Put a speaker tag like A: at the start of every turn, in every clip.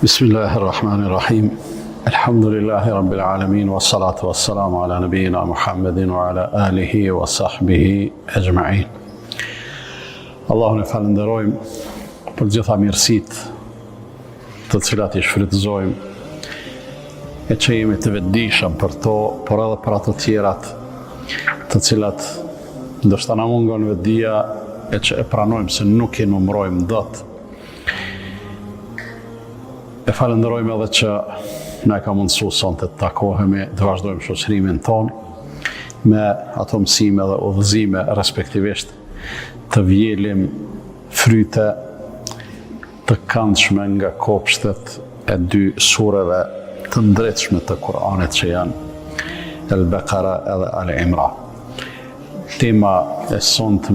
A: Bismillahirrahmanirrahim. Alhamdulillahi Rabbil Alamin, wa salatu wa salamu ala nabiyina Muhammedin wa ala alihi wa sahbihi ajma'in. Allahun e falenderojmë për gjitha mirësitë të cilat i shfrytëzojmë e që jemi të vetëdijshëm për to, por edhe për ato tjerat të cilat ndoshta na mungon vetëdia e që e pranojmë se nuk i numërojmë dot. E falenderojmë edhe që na ka mundësu sonte të takohemi, të vazhdojmë shoqërimin tonë me ato mësime dhe udhëzime, respektivisht të vjelim fryte të këndshme nga kopshtet e dy sureve të ndritshme të Kur'anit që janë El-Beqara edhe Al-Imran. Tema e sonte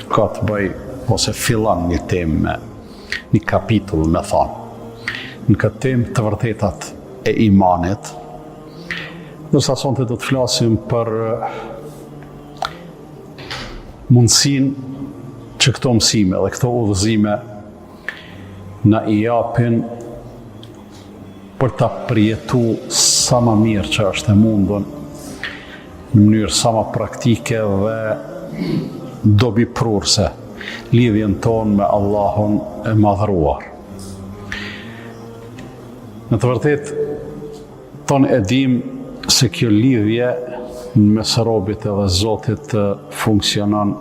A: ka të bëj, ose fillon një temë me një kapitull me thonë. Në këtë temë të vërtetat e imanit, dërsa sonte do të flasim për mundësinë që këto mësime dhe këto udhëzime na i japin për ta përjetu sa më mirë që është e mundun, në mënyrë sa më praktike dhe dobiprurse lidhjen tonë me Allahun e madhëruar. Në të vërtet, tonë e dim se kjo lidhje në mes robit edhe Zotit funksionon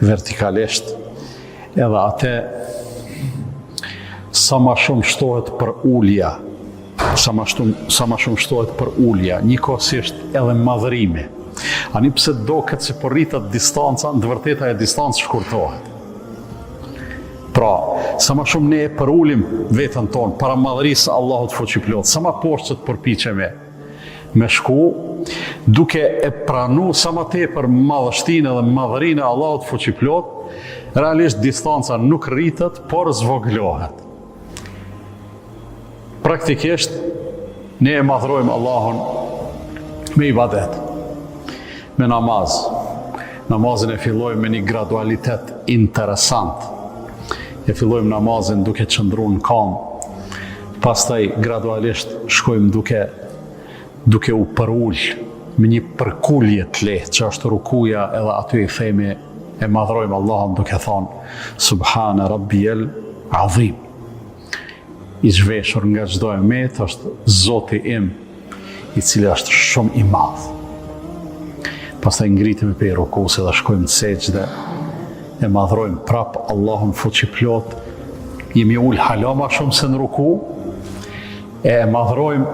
A: vertikalisht, edhe atë sa ma shumë shtohet për ulja, sa ma shumë shtohet për ulja, njëkohësisht edhe madhërimi. Ani pse do këtë që përritat distanca, në të vërteta e distancë shkurtohet. Pra, sa ma shumë ne e përulim vetën tonë, para madhërisë Allahut fuqiplot, sa ma poshtë që të përpiqemi me shku, duke e pranu sa ma tepër madhështinë dhe madhërinë e Allahut fuqiplot, realisht distanca nuk rritet, por zvoglohet. Praktikisht, ne e madhrojmë Allahun me ibadet, me namaz. Namazin e fillojmë me një gradualitet interesant. E fillojmë namazin duke qëndru në kam, pastaj gradualisht shkojmë duke u përull me një përkullje të lehtë që është rukuja, edhe aty i themi e madhrojmë Allahun duke thonë Subhane Rabbiyal Azim. I zhveshur nga çdo emet është Zoti im, i cili është shumë i madh. Pastaj ngritemi pe rukus dhe shkojmë në sejdë, e madhrojmë prap Allahun fuqiplot, jemi ul hala ma shumë se në ruku, e madhrojmë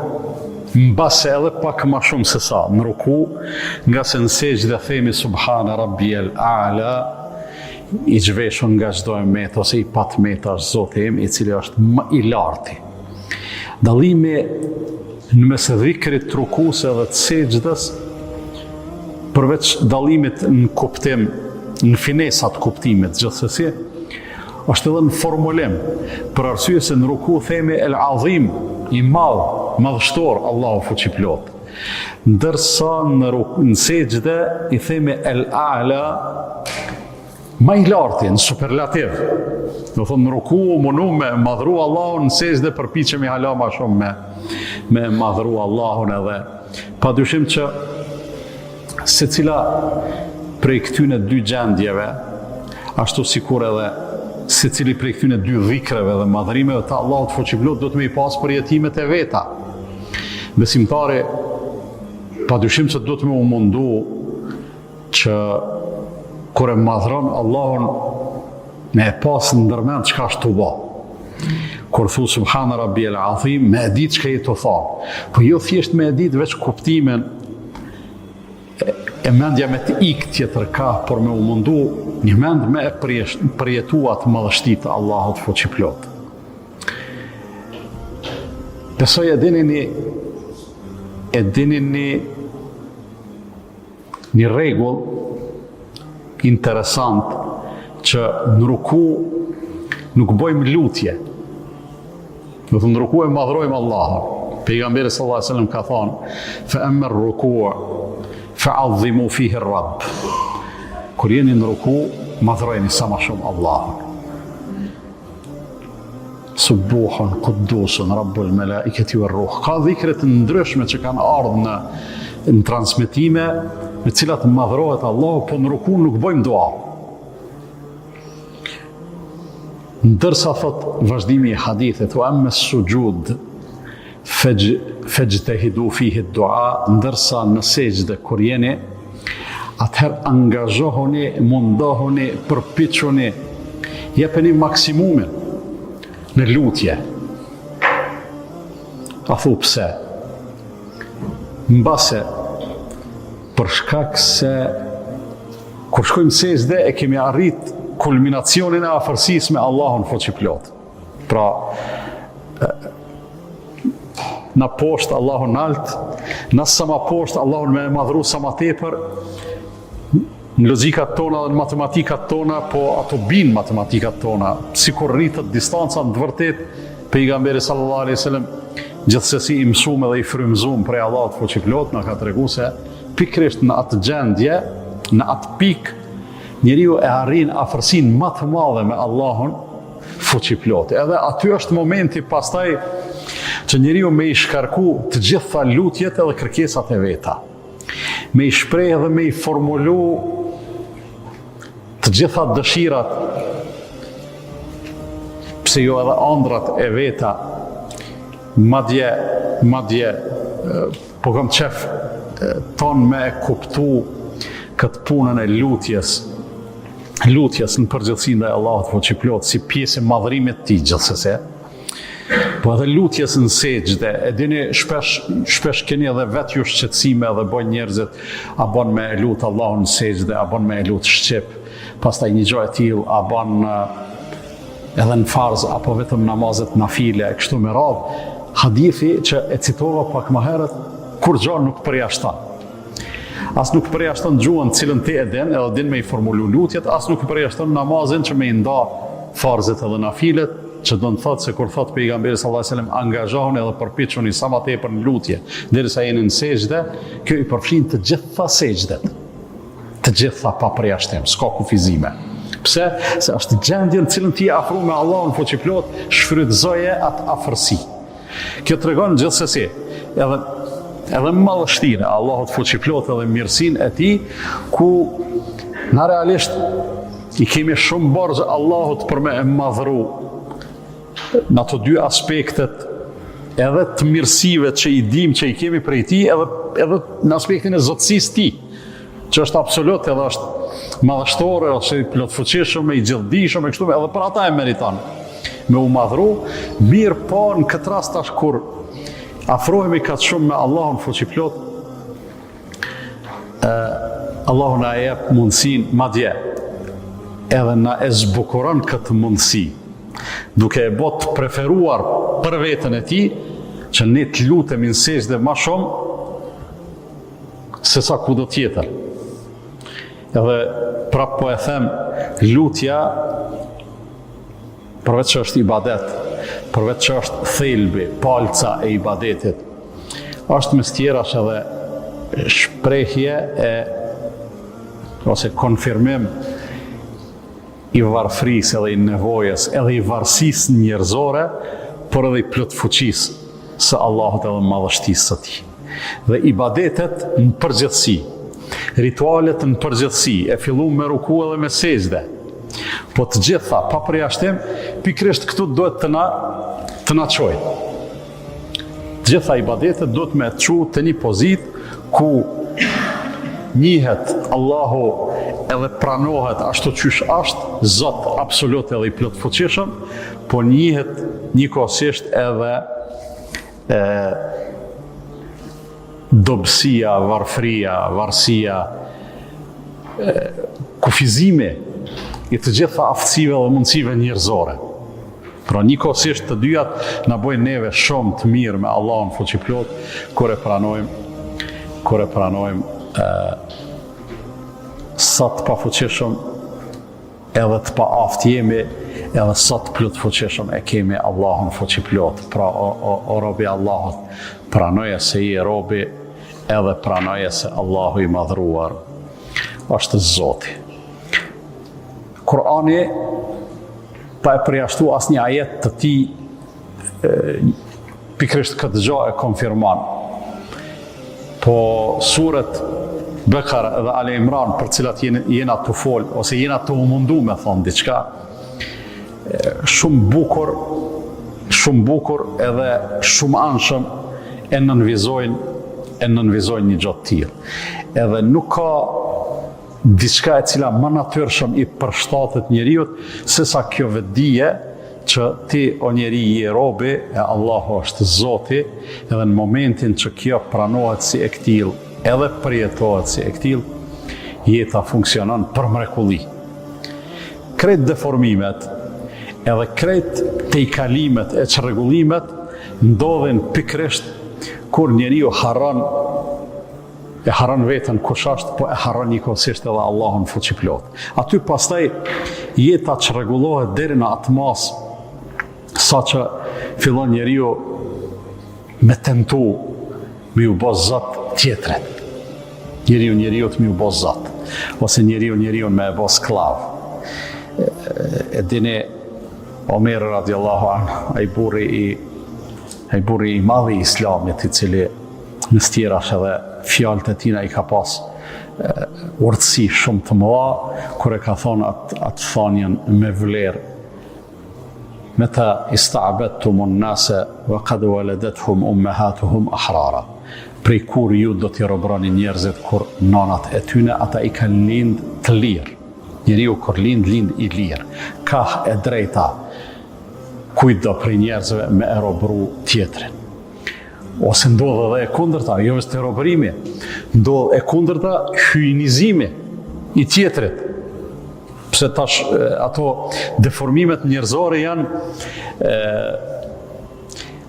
A: mbase edhe pak ma shumë se sa në ruku, nga se në sejdë themi Subhane Rabbiyal A'la, i zhveshur nga çdo emet ose i patmeta është Zoti im, i cili është më i larti. Dallimi në mes dhikrit të rukus edhe të sejdës, përveç dallimit në kuptim, në finesat kuptimit gjithsesi, është edhe në formulim, për arsye se në ruku themi El Azim, i madh, madhështor Allahu fuqiplot. Ndërsa në sejdë i themi El A'la, ma i larti, në superlativ. Do thonë në ruku munu me madhru Allahun, në sejdë përpiqemi hala ma shumë me madhru Allahun edhe. Pa dyshim që se cila prej këtyne dy gjendjeve, ashtu sikur edhe se cili prej këtyne dy dhikreve dhe madhërimeve të Allahut fuqiplot do të me i pas për jetimet e veta. Besimtari, pa dyshim që do të me u mundu që kur e madhron Allahun me e pas në ndërmend çka është të ba. Kur thu Subhane Rabbiyal Azim, me e ditë çka i të tha. Po jo thjesht me e ditë veç kuptimin e mendja me të ikë tjetër ka, por me u mundu një mend me e përjetuat madhështitë të Allahut fuqiplot. Besoj e dini një rregull interesant që në ruku nuk bëjmë lutje. Do të në ruku e madhrojmë Allahun. Pejgamberi sallallahu alaihi wasallam ka thonë: "Fa amma ar-ruku' fa'azzimu fihi ar-Rabb." Kur jeni në ruku, madhrojeni sa më shumë Allahun. Subuhun, Quddusun, Rabbul Malaikati war Ruh. Ka dhikre të ndryshme që kanë ardhur në transmetime, me cilat madhrohet Allahu, po në ruku nuk bëjmë dua. Ndërsa thot vazhdimi i hadithit, wa amma sujud fejtehidu fihi dua, ndërsa në sejdë kur jeni, atëherë angazhohuni, mundohuni, përpiquni, jepeni maksimumin në lutje. A thu pse? Mbase, për shkak se kur shkojmë sejdë e kemi arrit kulminacionin e afërsisë me Allahun fuqiplot. Pra, na poshtë Allahun nalt, na sa ma poshtë Allahun me madhru sa ma tepër, në logikat tona dhe në matematikat tona, po ato bin matematikat tona, si kur rritët distanca në të vërtet, pejgamberi sallallahu alaihi wasallam gjithsesi i mësume dhe i frymëzuar prej Allahut fuqiplot, na ka tregu se pikrisht në atë gjendje, në atë pikë, njeriu e arrin afërsinë më të madhe me Allahun fuqiplot. Edhe aty është momenti pastaj që njeriu me i shkarku të gjitha lutjet edhe kërkesat e veta. Me i shpreh dhe me i formulu të gjitha dëshirat, pse jo edhe ëndrat e veta, madje po kam qef ton me kuptu këtë punën e lutjes në përgjithësinë ndaj Allahut fuqiplot si pjesë e madhërimit të tij gjithsesi. Po edhe lutjes në sejdë, e dini shpesh keni edhe vetë ju shqetësime edhe bojnë njerëzit, a bon me lut Allahun në sejdë, a bon me lut shqip, pastaj një gjë e tillë, a bon edhe në farz apo vetëm namazet nafile, kështu me radhë. Hadithi që e citova pak më herët, kur gjë nuk përjashton. As nuk përjashton gjuhën cilën ti e din, edhe din me i formulu lutjet, as nuk përjashton namazin që me i nda farzet edhe nafilet, që do në thotë se kur thotë pejgamberi sallallahu alaihi wasallam angazhohuni edhe përpiquni sa më tepër në lutje, derisa jeni në sejdë, kjo i përfshin të gjitha sejdët. Të gjitha pa përjashtim, s'ka kufizime. Pse? Se është gjendje në cilën ti je afru me Allahun fuqiplot, shfrytëzoje atë afërsi. Kjo tregon gjithsesi edhe madhështinë e Allahut fuqiplot edhe mirësinë e tij, ku na realisht i kemi shumë borxh Allahut për me e madhru në ato dy aspektet, edhe të mirësive që i dim që i kemi prej tij, edhe në aspektin e zotësisë tij, që është absolut, edhe është madhështore, ose i plotfuqishëm, i gjithdijshëm, e kështu, edhe për ata e meriton me u madhru. Mirë po në këtë rast tash kur afrohemi kaq shumë me Allahun fuqiplot, Allahu na jep mundësinë, madje edhe na e zbukuron këtë mundësi, duke e bot preferuar për vetën e tij, që ne të lutemi në sejdë më shumë se sa kudo tjetër. Edhe prap po e them, lutja përveç që është ibadet, përveç që është thelbi, palca e ibadetit, është mes tjerash edhe shprehje ose konfirmim i varfrisë edhe i nevojës, edhe i varësisë njerëzore, por edhe i plotfuqisë së Allahut edhe madhështisë së tij. Dhe ibadetet në përgjithësi, ritualet në përgjithësi, e filluar me ruku edhe me sejdë, po të gjitha pa përjashtim, pikrisht këtu duhet të na çojë. Të gjitha ibadetet duhet me çu të një pozitë ku njihet Allahu edhe pranohet ashtu qysh është, Zot absolut edhe i plotfuqishëm, po njihet njëkohësisht edhe dobësia, varfëria, varësia, kufizimi i të gjitha aftësive dhe mundësive njerëzore. Pra njëkohësisht të dyjat na bojnë neve shumë të mirë me Allahun fuqiplot kur e pranojmë sa të pafuqishëm edhe të pa aftë jemi, edhe sa të plotfuqishëm e kemi Allahun fuqiplot. Pra o robi Allahut, pranoje se i robi, edhe pranoje se Allahu i madhruar është Zoti. Kurani pa e përjashtu asnjë ajet të tij pikrisht këtë gjë e konfirmon. Po suret Bekara edhe Ale Imran, për cilat jena të fol, ose jena të mundu me thonë diçka, shumë bukur edhe shumë anshëm e nënvizojnë një gjatë tillë. Edhe nuk ka diçka e cila më natyrshëm i përshtatet njeriut, se sa kjo vetdije që ti o njeri je robi e Allahu është Zoti, edhe në momentin që kjo pranohet si e këtill, edhe përjetohet si e këtill, jeta funksionon për mrekulli. Krejt deformimet, edhe krejt tejkalimet e çrregullimet ndodhin pikrisht kur njeriu harron veten kush është, po e harron njëkohësisht edhe Allahun fuqiplot. Aty pastaj jeta çrregullohet deri në atë mas sa që fillon njeriu me tentu me u bë zot tjetrit. Njeriu të me u bë zot, ose njeriu me e bë sklav. E dini Omer radiallahu anhu, ai burri i madh i Islamit, i cili në stjerash edhe fjalët e tina i ka pas urtësi shumë të mëdha, kur e ka thonë atë thanjen me vlerë: Meta ista'badtum an-nase wa qad waladatuhum ummahatuhum ahrara. Prej kur ju do t'i robroni njerëzit kur nanat e tyne ata i kanë lind të lirë. Njeriu kur lind i lirë. Ka e drejta kujdo prej njerëzve me e robru tjetrin. Ose ndodh edhe e kundërta, jo vetëm robrimi, ndodh e kundërta hyjnizimi i tjetrit. Pse tash ato deformimet njerëzore janë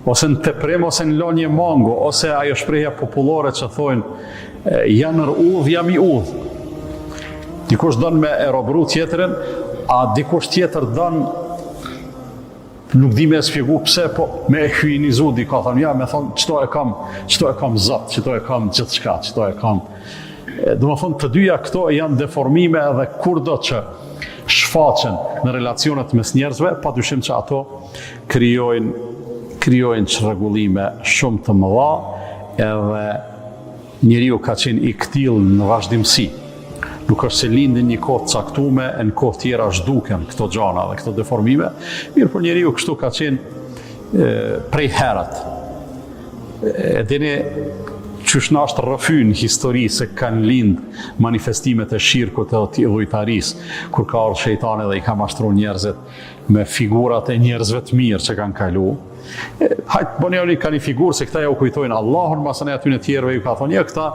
A: ose në teprim, ose në lënje mango, ose ajo shprehja popullore që thojnë janë nër udh, jam i udh. Dikush don me e robru tjetrin, a dikush tjetër don, nuk di me e sfjegu pse, po me e hyjnizu dika, thonë ja, me thonë çto e kam zot, çto e kam gjithçka, çto e kam. Do të thonë të dyja këto janë deformime, edhe kurdo që shfaqen në relacionet mes njerëzve, padyshim që ato krijojnë çrregullime shumë të mëdha, edhe njeriu ka qenë i këtill në vazhdimsi. Nuk është se lindin një kohë të caktume, e në kohë tjera zhduken këto gjana dhe këto deformime, mirë por njeriu kështu ka qenë prej herët. E dini qysh na është rrëfy në histori se kanë lind manifestimet e shirkut edhe të idhujtarisë, kur ka ardhur shejtani dhe i ka mashtruar njerëzit me figurat e njerëzve të mirë që kanë kalu. Hajtë bëni ka një figurë se këta ja u kujtojnë Allahun, masën e aty në tjerëve ju ka thonë, ja këta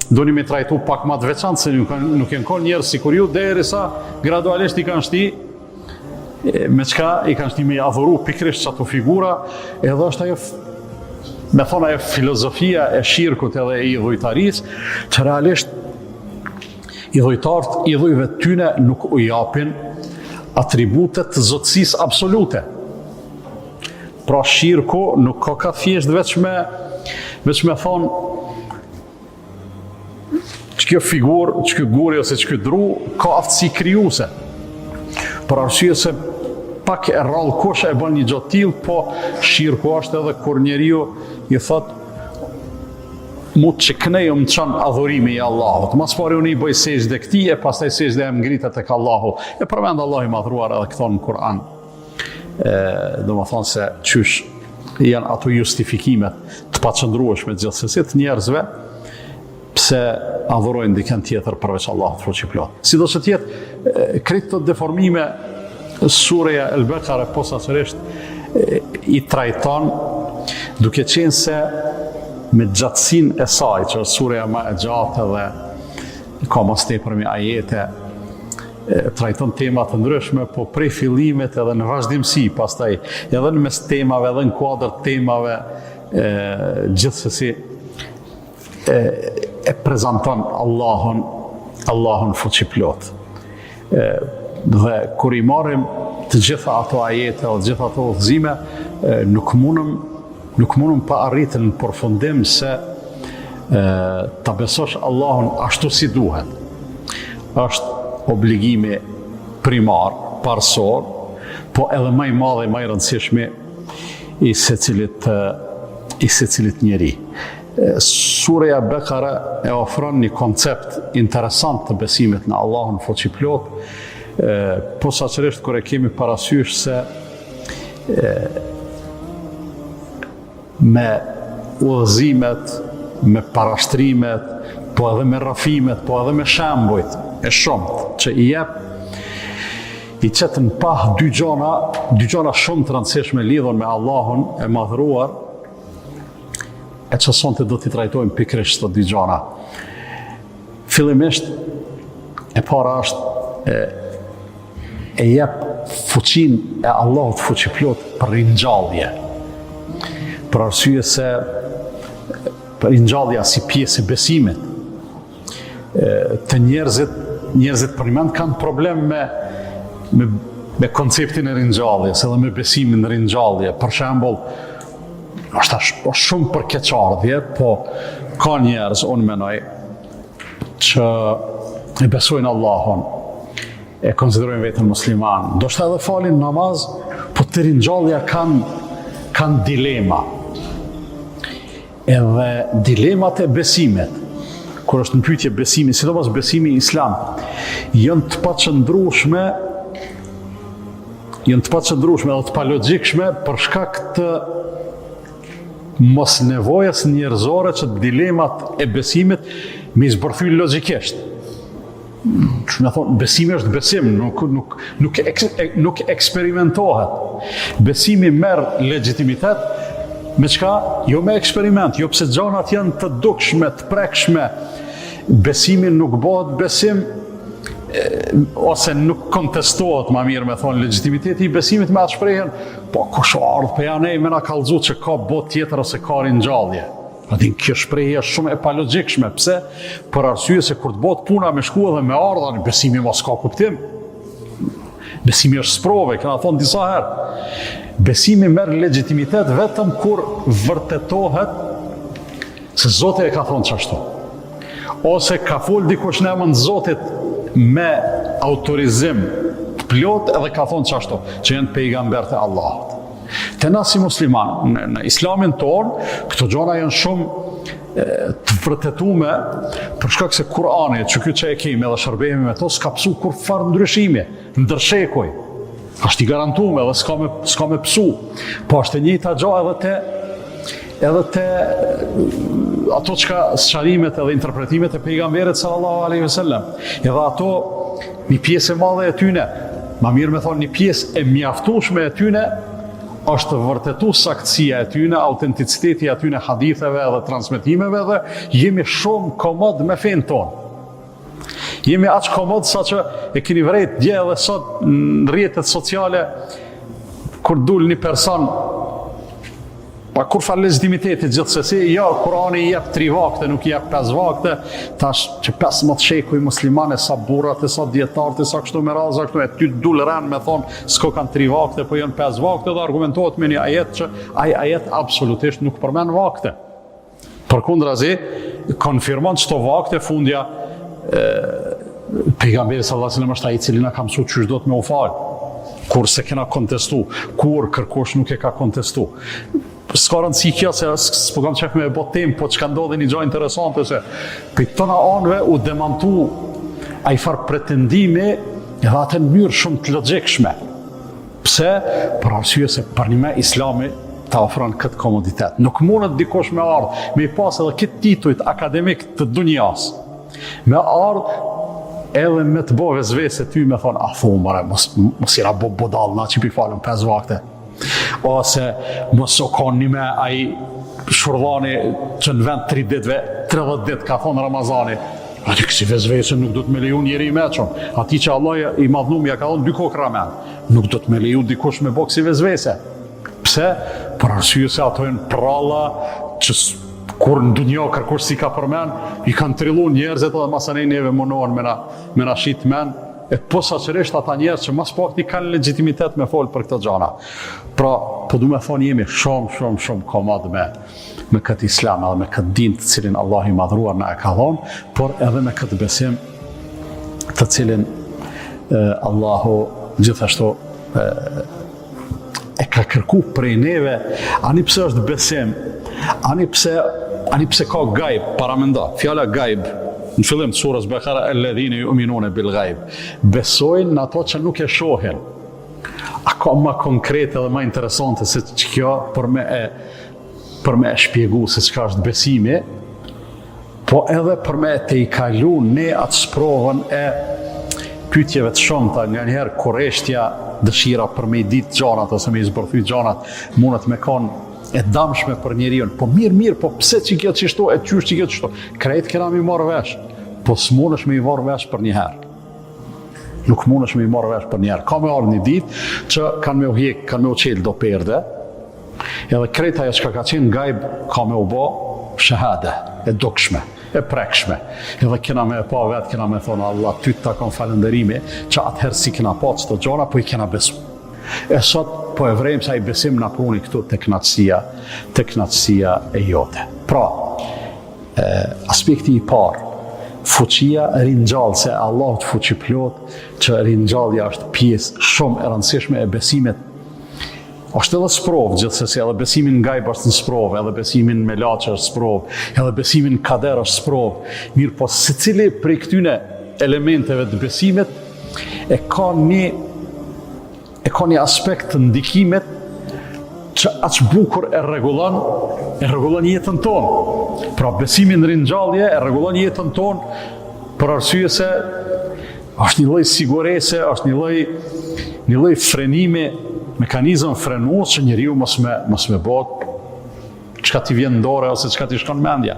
A: doni me trajtu pak ma të veçantë, se nuk janë konë njerëz si kur ju, derisa gradualisht i kanë shti, me çka i kanë shti me adhuru pikrisht çato figura, edhe është ajo me thonë ajo filozofia e shirkut edhe i idhujtarisë, që realisht idhujtarët idhujve tyne nuk u japin atributet të zotësisë absolute. Pra shirku nuk ka thjesht veç me thonë që kjo figurë, që kjo guri ose që kjo dru ka aftësi krijuese. Për arsye se pak e rrallë kush e bën një gjatë tillë, po shirku është edhe kur njeriu i thot mu që kënej më çon adhurimi i Allahut. Mas pari unë i bëj sejdë këtij, e pastaj sejdë e më ngritet tek Allahu. E përmend Allahu i madhruar edhe këto në Kur'an. Do më thonë se qysh janë ato justifikimet të paqëndrueshme gjithsesi të njerëzve pse adhurojnë dikën tjetër përveç Allahut fuqiplot. Sido që tjetë krejt të deformime, Sureja El-Bekare posaçërisht i trajton duke qenë se me gjatësinë e saj, që është sureja më e gjatë dhe ka mos tepërmi ajete, trajton tema të ndryshme, po prej fillimit edhe në vazhdimsi, pastaj edhe në mes temave, edhe në kuadër temave, gjithsesi e prezanton Allahun fuqiplot. Dhe kur i marrim të gjitha ato ajete o të gjitha ato udhëzime, nuk mundëm pa arritën në përfundim se ta besosh Allahun ashtu si duhet. Është obligimi primar, parsor, po edhe më i madh dhe më i rëndësishmi i secilit njeri. Surja Bekara e ofron një koncept interesant të besimit në Allahun fuqiplot, posaçërisht kur e kemi parasysh se me udhëzimet, me parashtrimet, po edhe me rrafimet, po edhe me shembujt e shumt që i jep, i qetë në pah dy gjona shumë të rëndësishme lidhur me Allahun e madhruar, e që sonte do t'i trajtojmë pikrisht të dy gjona. Fillimisht, e para është e jep fuqin e Allahut fuqiplot për ringjallje. Për arsye se për ringjallja si pjesë e besimit, të njerëzit për një mend kanë problem me konceptin e ringjalljes, edhe me besimin në ringjallje. Për shembull, është shumë për keqardhje, po ka njerëz, unë menoj, që e besojnë Allahun, e konsiderojnë veten musliman, ndoshta edhe falin namaz, po të ringjallja kanë dilema. Edhe dilemat e besimit, kur është në pyetje besimi, sidomos besimi islam, janë të paqëndrueshme dhe të palogjikshme për shkak të mos nevojës njerëzore që dilemat e besimit me zbërthy logjikisht. Që me thonë, besimi është besim, nuk eksperimentohet. Besimi merr legitimitet me çka? Jo me eksperiment, jo pse gjanat janë të dukshme, të prekshme. Besimi nuk bëhet besim, ose nuk kontestohet, ma mirë me thonë, legitimiteti i besimit me atë shprehjen, po kush ardhë për janë me na kallëzu që ka botë tjetër ose ka ringjallje. Kjo shprehje është shumë e palogjikshme. Pse? Për arsye se kur të bëhet puna me shku edhe me ardha, besimi mos ka kuptim. Besimi është sprove, këna thonë disa herë. Besimi merr legitimitet vetëm kur vërtetohet se Zoti e ka thonë çashtu. Ose ka fol dikush në emër të Zotit me autorizim të plot edhe ka thonë çashtu, që janë pejgamberët e Allahut. Te na si musliman, në islamin tonë, këto gjona janë shumë të vërtetume për shkak se Kurani, që kjo që e kemi edhe shërbehemi me to, s'ka psu kur farë ndryshime, ndërshekuj. Është i garantume edhe s'ka me psu. Po është e njëjta gjë edhe te ato sqarimet edhe interpretimet e pejgamberit sallallahu alaihi wasallam. Edhe ato një pjesë e madhe e tyne, ma mirë me thonë një pjesë e mjaftueshme e tyne, është vërtetu saktësia e tyne, autenticiteti e tyne haditheve dhe transmetimeve dhe jemi shumë komod me fenë tonë. Jemi aq komod sa që e keni vrejt dje edhe sot në rrjetet sociale, kur dul një person, pa kur fa legitimitetit gjithsesi, ja, Kurani i jep 3 vakte, nuk i jep 5 vakte, tash që 15 shekuj muslimane, sa burrat, sa djetarët, sa kështu me raza, kështu e ty dul rën me thonë, s'ko kanë 3 vakte, po janë 5 vakte, dhe argumentohet me një ajet që ajet absolutisht nuk përmen vakte. Përkundrazi, konfirmon çto vakte fundja pejgamberi sallallahu alaihi wasallam është ai i cili na ka mësuar çysh do të më u fal. Kur se kena kontestu, kur kërkosh nuk e ka kontestu. S'ka rëndësi kjo se s'po kam qef me botim, po që ka ndodhe një gjë interesante se për tëna anëve u demantu a i farë pretendimi edhe atë në mënyrë shumë të logjikshme. Pse? Për arsye se për një me islami ta ofron këtë komoditet. Nuk mundet dikosh me ardhë, me i pas edhe këtë titujt akademik të dunjas, me ardhë edhe me të bo vezvese ty me thonë, a thumare, mos ira bo bodal, na që pi falën 5 vakte. Ose mos o konë një me aji shurdhani që në vend 3 ditve, 30 dit ka thonë Ramazani. Ati kësi vezvese nuk do të me leju njeri i meqon. Ati që Allah i madhnum ja ka thonë 2 kokra men. Nuk do të me leju dikush me bo kësi vezvese. Pse? Për arsye se ato e në pralla që kur në dunjo kërkush si ka përmen, i kanë trillu njerëzit edhe masanej neve monohen me na shit men. E posaçërisht ata njerëz që mas pakti kanë legitimitet me folë për këtë gjana. Pra, po du me thonë jemi shumë komod me këtë islam edhe me këtë din të cilin Allah i madhruar na e ka dhonë, por edhe me këtë besim të cilin Allahu gjithashtu e ka kërku prej neve, ani pse është besim, ani pse ka gajb, para mendo. Fjala gajb, në fillim të surës Bekara, alladhina yu'minuna bil ghaib. Besojnë në ato që nuk e shohin. A ka më konkrete dhe më interesante se kjo për me e shpjegu se çka është besimi, po edhe për me te i kalu ne atë sprovën e pyetjeve të shumta, nga njëherë kurreshtja dëshira për me i ditë gjanat ose me i zbërthy gjanat mundet me kanë e damshme për njeriun. Po mirë, po pse që kjo qishto, e qysh që kjo qishto? Krejt kena mi marrë vesh, po s'munësh me i marrë vesh për njëherë. Nuk munësh me i marrë vesh për njëherë. Ka me arë një ditë që kanë me u hjek, kanë me u qelë do perde, edhe krejt ajo që ka qenë gajb, ka me u bo shahade, e dukshme, e prekshme. Edhe kena me pa vetë, kena me thonë Allah, ty të takon falenderimi, që atëherë si kena pa që të gjona, po i kena besu. E sot, po e vrejmë sa i besim në pruni këtu të knatësia e jote. Pra, aspekti i parë, fuqia ringjallë, se Allah të fuqi plot, që ringjallja është pjesë shumë e rëndësishme e besimet. Është edhe sprovë gjithsesi, edhe besimin gajb është në sprovë, edhe besimin me laçë është sprovë, edhe besimin kader është sprovë. Mirë, po secili prej këtyne elementeve të besimit e ka një aspekt të ndikimet që aq bukur e rregullon jetën tonë. Pra besimi në ringjallje e rregullon jetën tonë për arsye se është një lloj sigurese, është një lloj frenimi, mekanizëm frenues që njeriu mos me bot çka ti vjen në dorë ose çka ti shkon mendja.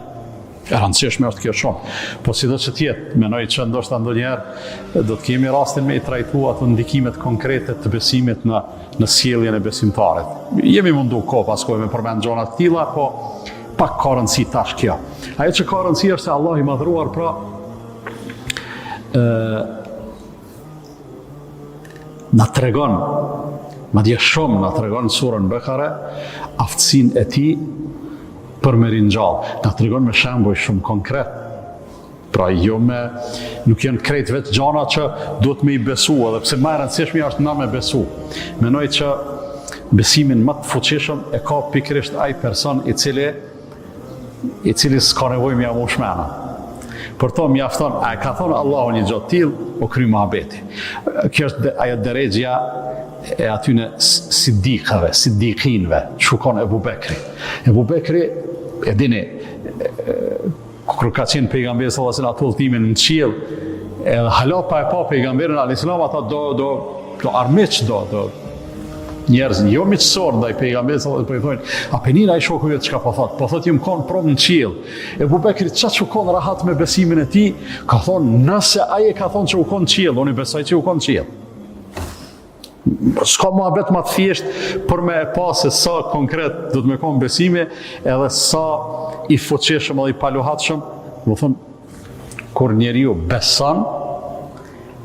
A: E rëndësishme është kjo shumë. Po si do që tjetë, menoj që ndoshta ndonjëherë do të kemi rastin me i trajtu ato ndikimet konkrete të besimit në sjelljen e besimtarit. Jemi mundu ko paskoj me përmend gjona të tilla, po pak ka rëndësi tash kjo. Ajo që ka rëndësi është se Allah i madhruar pra na tregon, madje shumë na tregon surën Bekare, aftësinë e tij për me ringjallë. Na tregon me shembuj shumë konkret. Pra nuk janë krejt vetë gjana që duhet me i besu, edhe pse më e rëndësishme është na me besu. Menoj që besimin më të fuqishëm e ka pikërisht ai person i cili s'ka nevojë me amu shmena. Për to mjafton, a ka thonë Allahu një gjatë tillë, o kry muhabeti. Kjo është ajo drejtja e atyne sidikëve, sidikinve, që konë Ebu Bekri. Ebu Bekri, e dini, kërë ka qenë pejgamberi sallallahu alaihi wasallam ato udhëtimin në qiell, edhe hala pa e pa pejgamberin alayhis salam, ata do armiq, do njerëz, jo miqësor ndaj pejgamberit sallallahu alaihi wasallam, po i thonë, a penina ai shoku vetë çka po thot jam kon prom në qiell. Ebu Bekri çka kon rahat me besimin e tij, ka thonë, nëse ai e ka thonë që u kon në qiell, unë besoj që u kon në qiell. S'ka muhabet ma të thjesht për me e pa se sa konkret do të me konë besime edhe sa i fuqishëm edhe i paluhatshëm, do thëmë, kur njeriu beson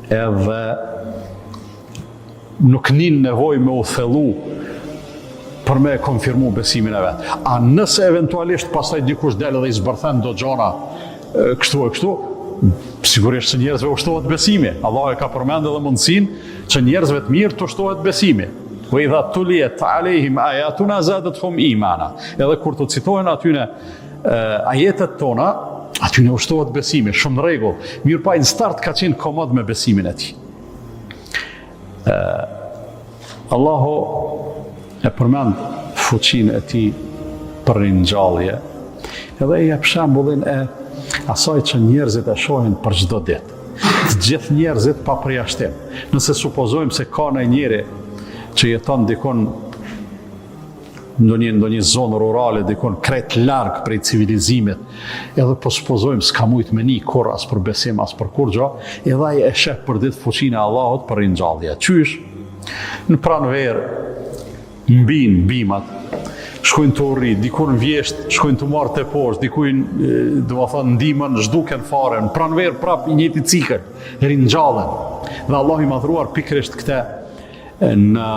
A: edhe nuk nin nevoj me u thellu për me konfirmu besimin e vetë. A nëse eventualisht pastaj dikush del edhe i zbërthen do gjona kështu e kështu, sigurisht që njerëzve ushtohet besimi. Allah e ka përmend edhe mundësinë që njerëzve të mirë të ushtohet besimi. Wa idha tuliyat alehim ayatuna zadatuhum imana. Edhe kur të citohen atyne ajetet tona, atyne ushtohet besimi, shumë rregull. Mirë pa në start ka qenë komod me besimin e tij. Allahu e përmend fuqinë e tij për ringjallje. Edhe e jep shembullin e asaj që njerëzit e shohin për çdo ditë. Të gjithë njerëzit pa përjashtim. Nëse supozojmë se ka një njeri që jeton dikon në një zonë rurale, dikon krejt larg prej civilizimit, edhe po supozojmë s'ka mujt me ni kur as për besim, as për kur gjo, edhe ai e sheh për ditë fuqinë e Allahut për ringjallje. Qysh? Në pranverë, mbin bimat, shkojnë të urri, dikun vjesht, shkojnë të marrë të poshtë, dikun, do më thonë, ndimën, zhduken fare, në pranverë prap i njëti cikër, ringjallën. Dhe Allah i madhruar pikërisht këte në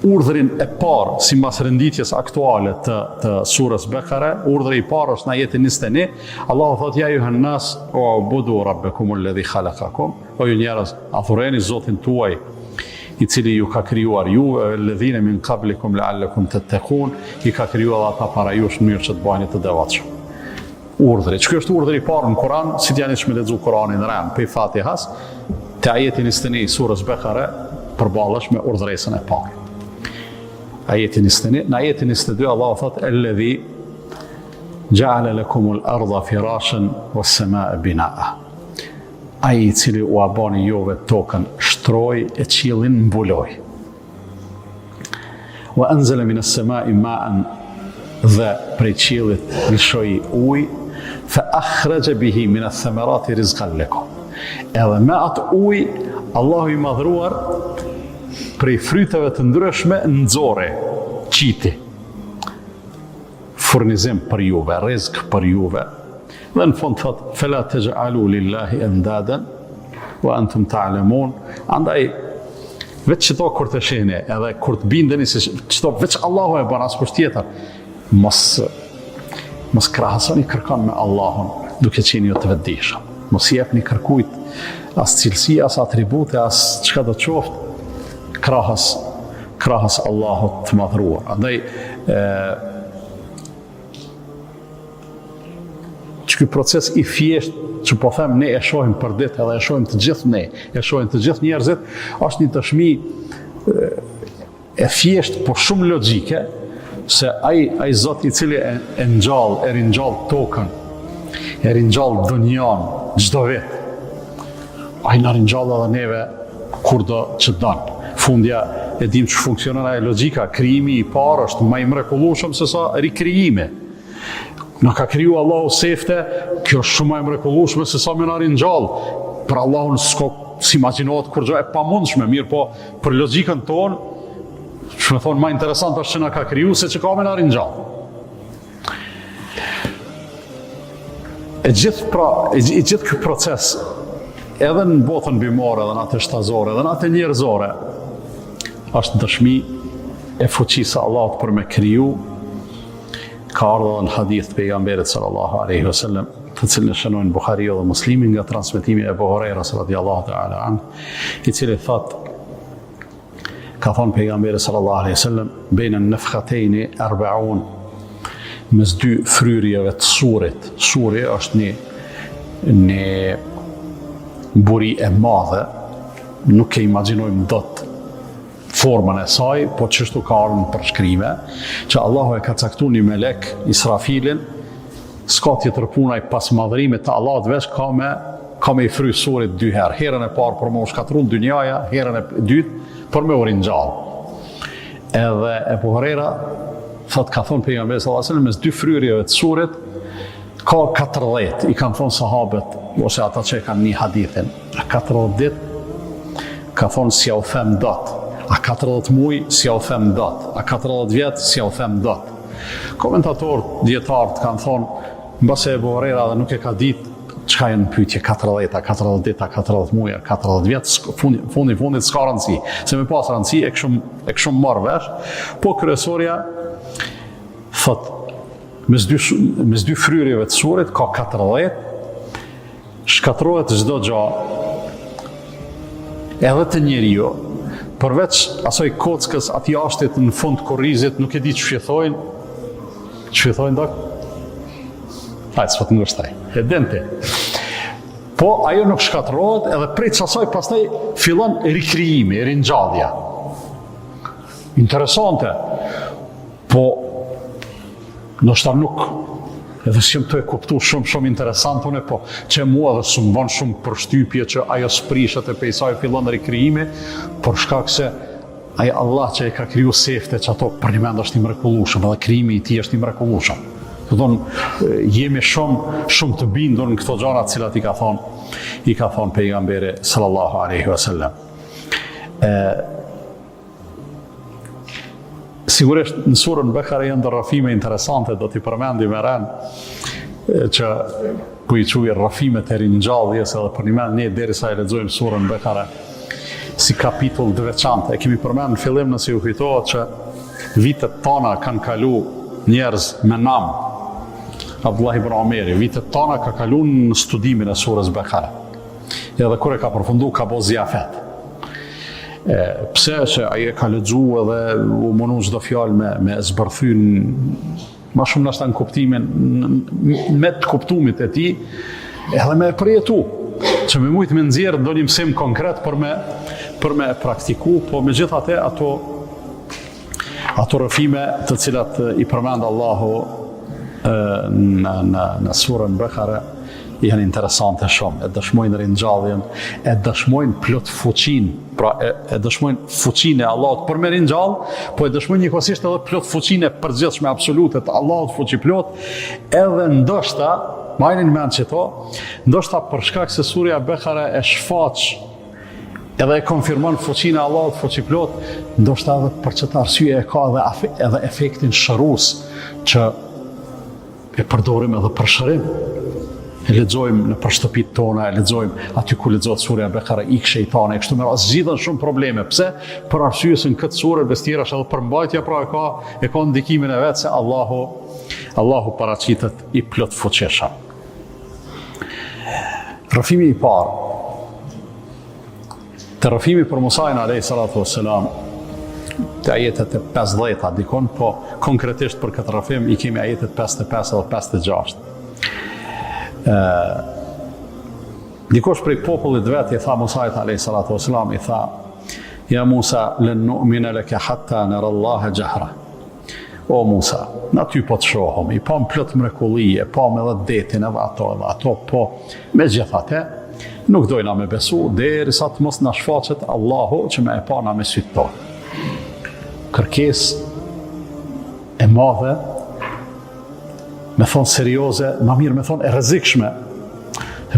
A: urdhrin e parë, si mbas renditjes aktuale të surës Bekare, urdhri i parë është në ajetin 21, Allah thotë, ja juhen nas, o budu rabbekum alladhi khalaqakum, o ju njerëz, adhureni Zotin tuaj, i cili ju ka krijuar juve, alladhina min qablikum la'allakum tattaqun, i ka krijuar ata para jush në mënyrë që të bëheni të devotshëm. Urdhri. Që është urdhri i parë në Kur'an, si t'jani që me lexu Kur'anin rën, pe Fatihas, te ajeti 21 surës Bekare, përballesh me urdhresën e parë. Ajeti 21, në ajetin 22 Allahu thot alladhi ja'ala lakumul ardha firashan was samaa binaa. Ai i cili u bani juve tokën shtroi e qiellin mbuloi. Wa anzala minas samaa'i ma'an, dhe prej qiellit lëshoi ujë, fa akhraja bihi min ath-thamarati rizqan lakum. Edhe me atë ujë Allahu i madhruar prej fryteve të ndryshme nxorri qiti. Furnizim për juve, rizq për juve. Dhe në fund thot, fela taj'alu lillahi andadan wa antum ta'lamun. Andaj veç çto kur të shihni, edhe kur të bindeni se çto veç Allahu e bën, askush tjetër, mos krahasoni kërkon me Allahun, duke qenë jo të vetëdijshëm. Mos i jepni kërkujt as cilësi, as atribute, as çka do të qoftë, krahas Allahut të madhruar. Andaj ky proces i thjesht që po them ne e shohim për ditë edhe e shohim të gjithë ne, e shohim të gjithë njerëzit, është një dëshmi e thjesht por shumë logjike se ai Zot i cili e ringjall tokën, e ringjall dunjan çdo vit. Ai na ringjall edhe neve kurdo që don. Fundja e dim që funksionon ajo logjika, krijimi i parë është më i mrekullueshëm se sa rikrijimi. Në ka kriju Allahu sefte, kjo është shumë e mrekullueshme se sa me na ringjall. Për Allahun si imagjinohet kur gjë e pamundshme, mirë po për logjikën tonë, që me thonë më interesant është që na ka kriju se që ka me na ringjall. E gjithë ky proces, edhe në botën bimore, edhe në atë shtazore, edhe në atë njerëzore, është dëshmi e fuqisë Allahut për me kriju. Ka ardhur në hadith pejgamberit sallallahu alaihi wasallam, të cilin e shënojnë Buhariu dhe Muslimi nga transmetimi e Abu Hurajras radhiyallahu ta'ala an, i cili thot, ka thonë pejgamberi sallallahu alaihi wasallam, bejnë nefkhatejni 40, mes dy fryrjeve të surit. Suri është një buri e madhe, nuk e imagjinojmë dot formën e saj, po çështu ka ardhur në përshkrime, që Allahu e ka caktuar një melek, Israfilin, s'ka tjetër puna i pas madhërimit të Allahut veç ka me i fry surit 2 herë. Herën e parë për me u shkatrun dynjaja, herën e dytë për me u ringjall. Edhe Abu Huraira ka thonë pejgamberi sallallahu alajhi wasallam, mes dy fryrjeve të surit ka 40, i kanë thonë sahabët, ose ata që e kanë një hadithin, 40 ditë, ka thonë si u them dot. A 40 muaj, si ja u them dot. A 40 vjet, si ja u them dot. Komentatorët, dietarët kanë thonë, mbase Abu Huraira dhe nuk e ka ditë çka janë pyetje 40, a 40 ditë, a 40 muaj, a 40 vjet, fundit s'ka rëndësi. Se me pas rëndësi e këshum marrë vesh, po kryesorja thot, mes dy fryrjeve të surit ka 40, shkatrohet çdo gjë, edhe të njeriu. Përveç asoj kockës aty ashtit në fund korrizit, nuk e di ç'fjetojnë dok. Hajtë, s'po të ngërshtaj. E dente. Po, ajo nuk shkatrohet edhe prej asoj pastaj fillon rikrijimi, ringjallja. Interesante. Po, ndoshta nuk, edhe si të e kuptu shumë interesant une, po që mua dhe së më banë shumë përshtypje që ajo sprishet e pejsaj fillon rikrijimi, por shkak se ajo Allah që e ka kriju sefte që ato për një mend është i mrekullueshëm, edhe krijimi i tij është i mrekullueshëm. Do thonë, jemi shumë të bindur në këto gjëra të cilat i ka thonë pejgamberi sallallahu alaihi wasallam. Sigurisht në surën Bekare janë rrafime interesante, do t'i përmendim me rënë që ku i quajë rrafimet e ringjalljes, edhe për një mend ne derisa e lexojmë surën Bekare si kapitull të veçantë. E kemi përmendur në fillim, nëse ju kujtohet, që vitet tona kanë kalu njerëz me nam. Abdullah ibn Omeri, vitet tona ka kalu në studimin e surës Bekare. Edhe kur e ka përfundu, ka bo zjafet. Pse që ai e ka lexuar edhe u mundu çdo fjalë me zbërthyn ma shumë nështë në kuptimin, me të kuptumit e ti, edhe me përjetu, që me mujtë me nxjerrë do një mësim konkret për me praktiku, po me gjithate ato rëfime të cilat i përmend Allahu në surën Bekare, janë interesante shumë, e dëshmojnë ringjalljen, e dëshmojnë plot fuqin, pra e dëshmojnë fuqinë e Allahut për me ringjall, po e dëshmojnë njëkohësisht edhe plot fuqinë e përgjithshme absolute të Allahut fuqi plot, edhe ndoshta, majni në mend që to, ndoshta për shkak se surja Bekare e shfaq edhe e konfirmon fuqinë e Allahut fuqi plot, ndoshta edhe për çfarë arsye e ka edhe efektin shërues që e përdorim edhe për shërim. E lexojmë në shtëpit tona, e lexojmë aty ku lexohet surja Bekare, ik shejtani, kështu me radhë zgjidhen shumë probleme. Pse? Për arsye se në këtë surë vestira është edhe përmbajtja, pra e ka ndikimin e vet se Allahu paraqitet i plot fuqishëm. Rrëfimi i parë. Të rrëfimi për Musajin alayhi salatu wassalam, të ajetet e 50 dikon, po konkretisht për këtë rrëfim i kemi ajetet 55 dhe 56. Dikosh prej popullit vet i tha Musait alayhi salatu wassalam, i tha: "Ja Musa, len nu'mina laka hatta nara Allaha jahra." O Musa, na ty po të shohëm, i pam plot mrekulli, e pam edhe detin edhe ato, po megjithatë nuk dojna me besu derisa të mos na shfaqet Allahu që me e pa na me sytë tonë. Kërkesë e madhe, me thonë serioze, ma mirë me thonë e rrezikshme,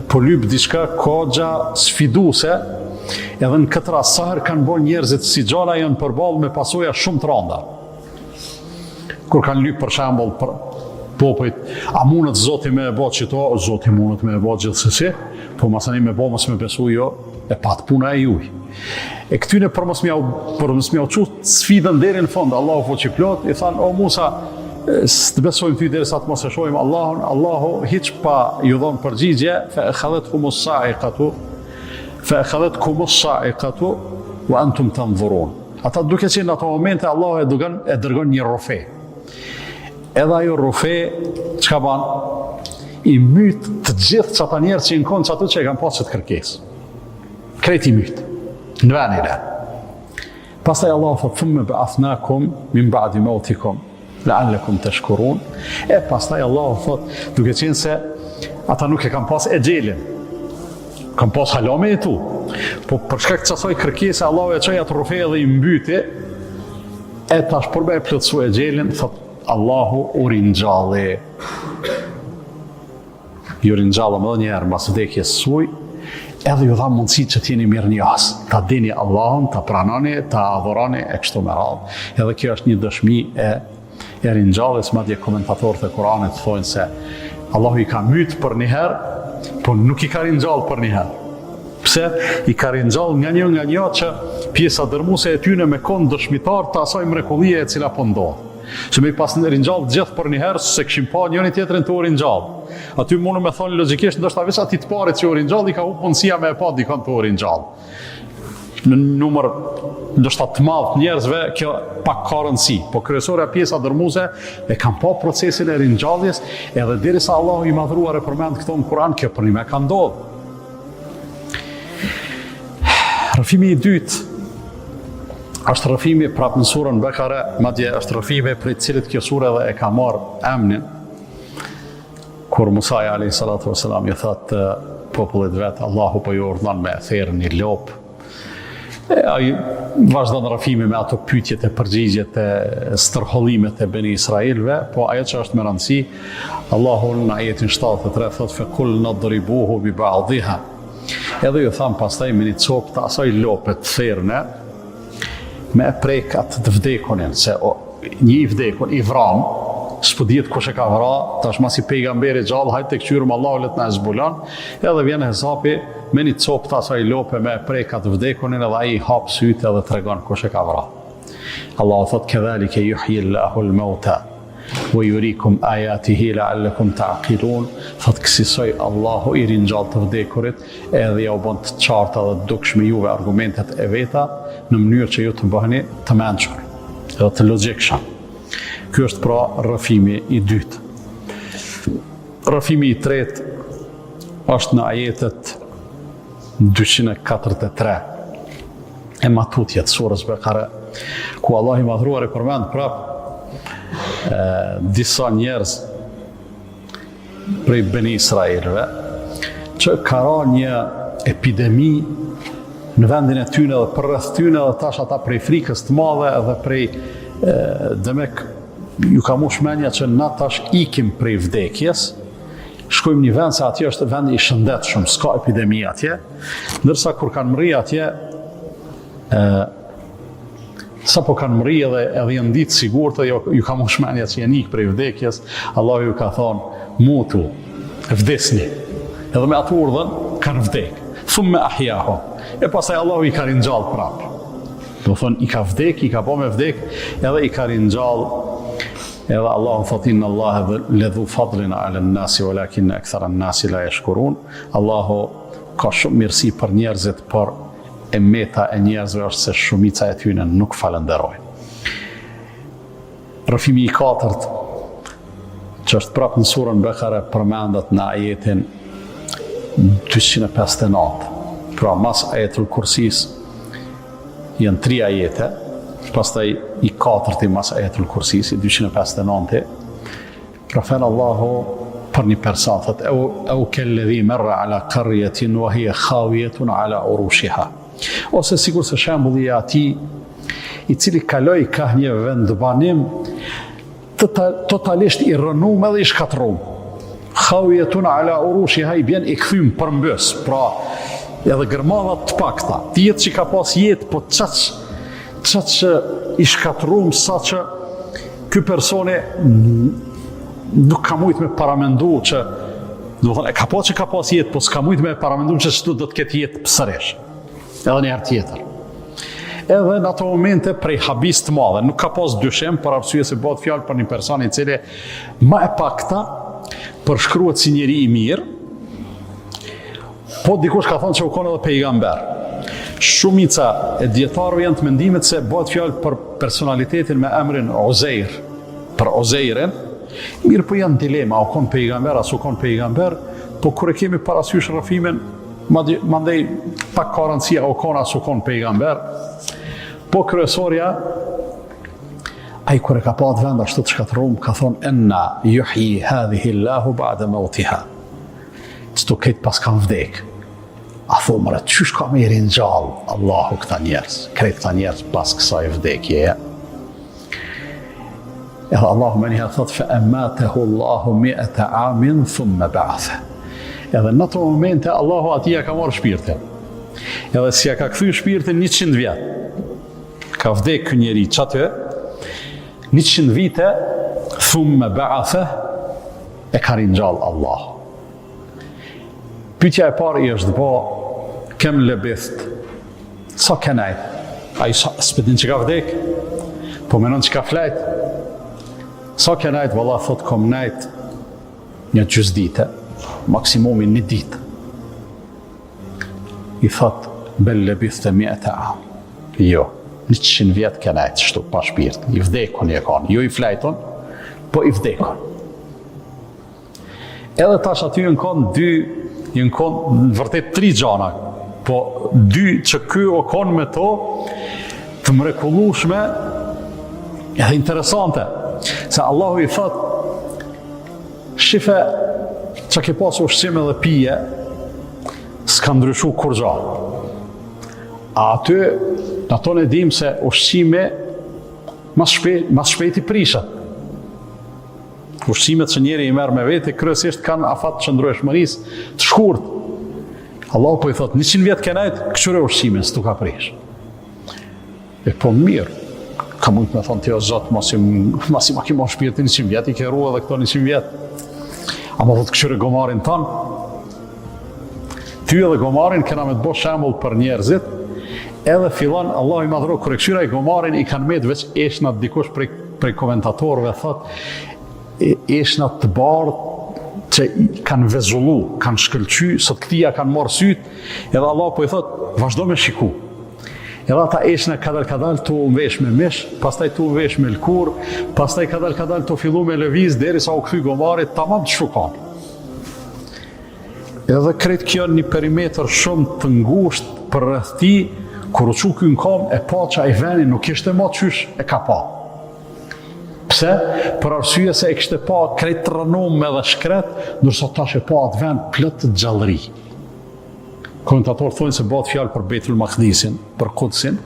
A: po lyp diçka kogja sfiduse, edhe në këtë rast sa herë kanë bërë njerëzit si gjalla janë përballë me pasoja shumë të rënda. Kur kanë lyp për shembull për popujt, a mundet Zoti me e bë çito, Zoti mundet me e bë gjithsesi, po masani me bë mos me besu jo, e pat puna e juaj. E këtyne për mos m'jau çut sfidën deri në fund, Allahu fuqi plot, i thanë: "O Musa, të besojmë ty derisa të mos e shohim Allahun." Allahu hiç pa ju dhënë përgjigje, fa akhadhatkumus sa'iqatu wa antum tanzurun. Ata duke qenë në ato momente Allahu e dërgon një rufe. Edhe ajo rufe çka ban? I myt të gjithë çata njerëz që kanë çato që e kanë pasur të kërkesë. Krejt i myt. Në vendin e. Pastaj Allahu thotë: "Thumma ba'athnakum min ba'di mautikum la'allakum tashkurun." E pastaj Allahu thot, duke qenë se ata nuk e kanë pas e gjelin, kanë pas halame e tu, po për shkak të asaj kërkese Allahu e çoi atë rufe dhe i mbyti, e tash për me e plotësu e gjelin, thot Allahu u ringjalli. Ju ringjallëm edhe njerë mbas vdekjes suj, edhe ju dha mundësi që t'jeni mirë njohës, ta dini Allahun, ta pranoni, ta adhuroni e kështu me radhë. Edhe kjo është një dëshmi e ringjalljes, madje komentatorët e Kuranit thonë se Allahu i ka myt për një herë, po nuk i ka ringjall për një herë. Pse? I ka ringjall nga një që pjesa dërmuese e tyne me kon dëshmitar të asaj mrekullie e cila po ndodh. Që me i pas në ringjall gjithë për një herë, se këshim pa njëri tjetrin të u ringjall. Aty mundu me thonë logjikisht, ndoshta veç ati të parit që u ringjall, i ka hup mundësia me e pa dikon të u ringjall. Në numër ndoshta të madh njerëzve kjo pak ka rëndësi, po kryesorja pjesa dërmuese e kanë pa procesin e ringjalljes, edhe derisa Allahu i madhruar e përmend këto në Kur'an, kjo për një me ka ndodhur. Rrëfimi i dytë është rrëfimi prapë në surën Bekare, madje është rrëfimi prej cilit kjo sure edhe e ka marrë emnin, kur Musa alayhi salatu wassalam i thotë popullit vet, Allahu po ju urdhon me therrë një lop. Ai vazhdon rrëfimi me ato pyetjet e përgjigjet e stërhollimet e Beni Israilve, po ajo që është me rëndësi, Allahu në ajetin 73 thotë: "Faqul nadribuhu bi ba'dhiha." Edhe ju tham pastaj me një copë të asaj lope të therrne, me e prek atë të vdekunin, se një i vdekun, i vram, s'po dihet kush e ka vra, tash mas i pejgamberi gjallë, hajtë të këqyrëm Allahu let na e zbulon, edhe vjen hesapi me një copë të asaj lope me e prek atë vdekunin, edhe ai i hap sytë edhe tregon kush e ka vra. Allahu thot: "Kedhalika yuhyi Allahu al-mauta wa yurikum ayatihi la'allakum ta'qilun. Thot kësaj Allahu i ringjall të vdekurit edhe ja u bën të qarta dhe të dukshme juve argumentet e veta në mënyrë që ju të bëheni të mençur edhe të logjikshëm. Ky është pra rrëfimi i dytë. Rrëfimi i tretë është në ajetet 243 e matutjet surës Bekare, ku Allah i madhruar e përmend prap disa njerëz prej Beni Israelve që ka ra një epidemi në vendin e tyne dhe përreth tyne dhe tash ata prej frikës të madhe edhe prej demek ju ka mush menja që na tash ikim prej vdekjes, shkojmë një vend se atje është vend i shëndetshëm, s'ka epidemi atje, ndërsa kur kanë mri atje sa po kanë mri edhe janë ditë sigurt dhe ju ka mush menja që janë ik prej vdekjes, Allah ju ka thonë mutu, vdesni, edhe me atë urdhën kanë vdek, thumme ahjaho, e pasaj Allah i ka ringjall prapë. Do thonë i ka vdek, i ka po me vdek, edhe i ka ringjall. Edhe Allah thot inna Allah ledhu fadlin ala nasi walakin akthara nasi la yashkurun. Allahu ka shumë mirësi për njerëzit, por e meta e njerëzve është se shumica e tyre nuk falenderojnë. Rrëfimi i katërt, që është prapë në surën Bekare, përmendet në ajetin 259. Pra mas ajetul kursis janë 3 ajete, pastaj i katërti mas ajetul kursis, i 259, pra fen Allahu për një person, thët, au kelledhi merra ala qarjetin wa hiya khawiyatun ala urushiha. Ose sikur se shembulli i atij i cili kaloi ka një vendbanim totalisht i rënum edhe i shkatrum. Khawiyatun ala urushiha i bjen i kthym përmbys, pra edhe gërmadhat të pakta. Ti jetë që ka pas jetë, po qatë që i shkatrum, sa që ky personi nuk ka mujt me paramendu që, do thënë, e ka pas që ka pas jetë, po s'ka mujt me paramendu që çdo do të ketë jetë pësërish, edhe një herë tjetër. Edhe në ato momente prej habis të madhe, nuk ka pas dyshim, për arsye se bëhet fjalë për një person i cili më e pakta përshkruhet si njeri i mirë, po dikush ka thonë që u konë edhe pejgamber. Shumica e dietarëve janë të mendimit se bëhet fjalë për personalitetin me emrin Uzeir, për Uzeirin, mirë po janë dilema, o konë pejgamber, as u konë pejgamber, po kur e kemi parasysh rrëfimin, mandej pak ka rëndësia o konë as u konë pejgamber, po kryesorja, ai kur e ka pa atë vend ashtu të shkatërum, ka thonë enna yuhyi hadhihi Allahu ba'da mautiha. Çdo këtë pas kanë vdek. A thomëra, qysh ka me i ringjall Allahu këta njerëz, krejt këta njerëz pas kësaj vdekjeje. Edhe Allahu me njëherë thot, fe ematehu Allahu mi'ata amin thumme ba'athe. Edhe në të momente Allahu atia ka marrë shpirtin. Edhe si ja ka kthy shpirtin 100 vjet. Ka vdek kë njeri qatë, 100 vite, thumme ba'athe, e ka ringjall Allahu. Pyetja e parë i është kem lebith, sa kenajt? A i s'pëtin që ka vdek, po menon që ka flajt. Sa kenajt, valla thot kom najt një gjysdite, maksimumi 1 ditë. I thot, bel lebith të mjet e am. Jo, 100 vjet kenajt, shtu pa shpirt, i vdekun i e kanë, jo i flajton, po i vdekun. Edhe tash aty në konë vërtet 3 gjana, po 2 që ky o konë me to të mrekullueshme edhe interesante. Se Allahu i thot, shife që ke pas ushqime dhe pije, s'ka ndryshu kur gja. A aty, në tonë e dim se ushqime mas shpejti prishet. Ushqimet që njeri i merr me vete, kryesisht kanë afat të qëndrueshmërisë të shkurt. Allahu po i thot, 100 vjet kenajt, këqyre ushqime, s'tu ka prish. E po mirë, ka mujt me thonë, tjo Zot, masi ma ki marrë shpirtin 100 vjet, i ke rua dhe këto 100 vjet. A ma thot, këqyre gomarin tanë. Ty edhe gomarin kena me të bo shembull për njerëzit, edhe fillan, Allahu i madhro, kër e këqyra i gomarin, i kanë met veç eshnat dikush prej komentatorëve, thot, eshnat të bardhë që kanë vezullu, kanë shkëlqy, sot këtia kanë marrë syt, edhe Allah po i thot, vazhdo me shiku. Edhe ata eshna kadal të vesh me mish, pastaj të vesh me lkur, pastaj kadal të fillu me lëviz, derisa u kthy gomarit, tamam të shukan. Edhe krejt kjo një perimetër shumë të ngusht për rreth ti, kur u çu ky në kom, e pa që ai veni nuk ishte më qysh e ka pa. Pse? Për arsye se e kishte pa krejt të rënum edhe shkret, ndërsa tash e pa atë vend plot të gjallëri. Komentatorët thonë se bëhet fjalë për Beitul Maqdisin, për Kudsin,